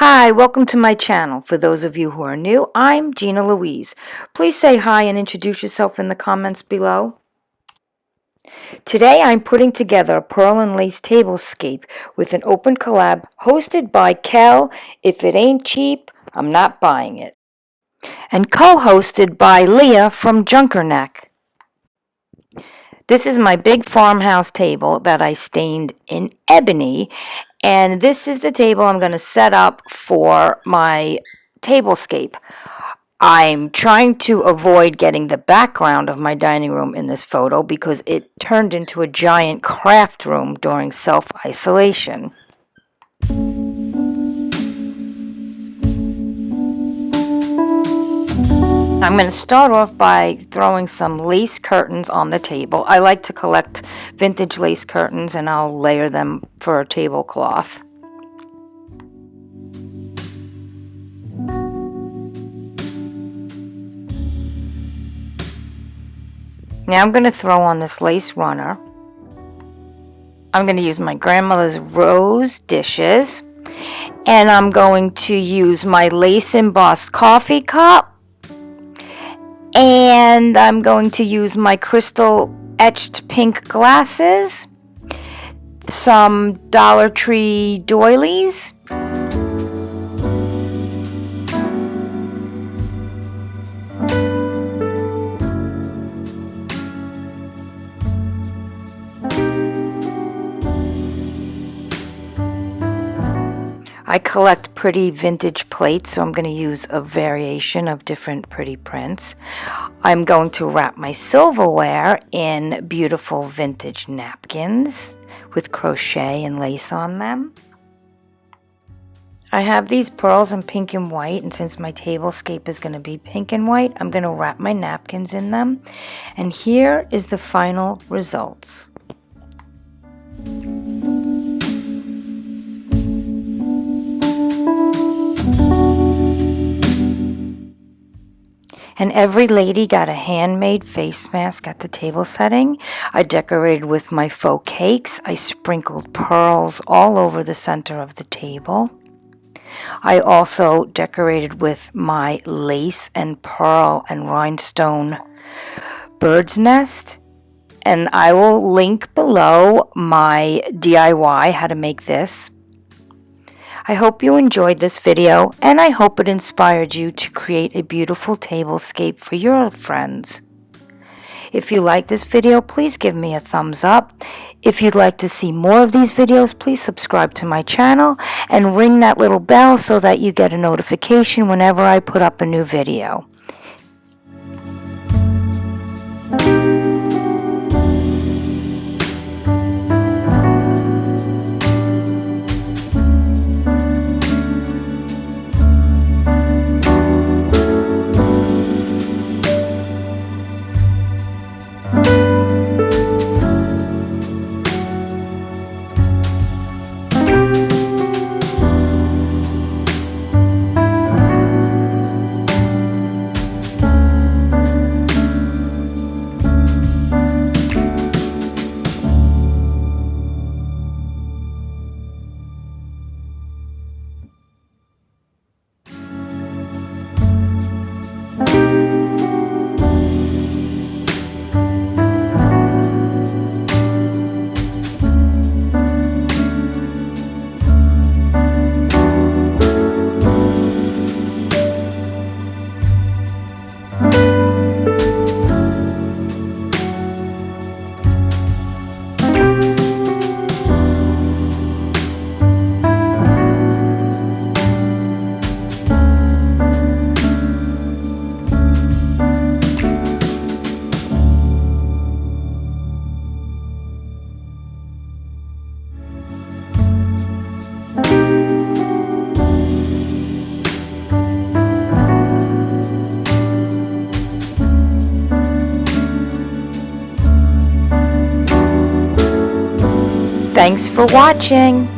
Hi, welcome to my channel. For those of you who are new, I'm Gina Louise. Please say hi and introduce yourself in the comments below. Today I'm putting together a pearl and lace tablescape with an open collab hosted by Kel. If it ain't cheap, I'm not buying it. And co-hosted by Leah from Junkernecker. This is my big farmhouse table that I stained in ebony, and this is the table I'm going to set up for my tablescape. I'm trying to avoid getting the background of my dining room in this photo because it turned into a giant craft room during self-isolation. I'm going to start off by throwing some lace curtains on the table. I like to collect vintage lace curtains and I'll layer them for a tablecloth. Now I'm going to throw on this lace runner. I'm going to use my grandmother's rose dishes, and I'm going to use my lace embossed coffee cup, and I'm going to use my crystal etched pink glasses, some Dollar Tree doilies, I collect pretty vintage plates, so I'm going to use a variation of different pretty prints. I'm going to wrap my silverware in beautiful vintage napkins with crochet and lace on them. I have these pearls in pink and white, and since my tablescape is going to be pink and white, I'm going to wrap my napkins in them. And here is the final results. And every lady got a handmade face mask at the table setting. I decorated with my faux cakes. I sprinkled pearls all over the center of the table. I also decorated with my lace and pearl and rhinestone bird's nest. And I will link below my DIY, how to make this. I hope you enjoyed this video, and I hope it inspired you to create a beautiful tablescape for your friends. If you like this video, please give me a thumbs up. If you'd like to see more of these videos, please subscribe to my channel and ring that little bell so that you get a notification whenever I put up a new video. Thanks for watching.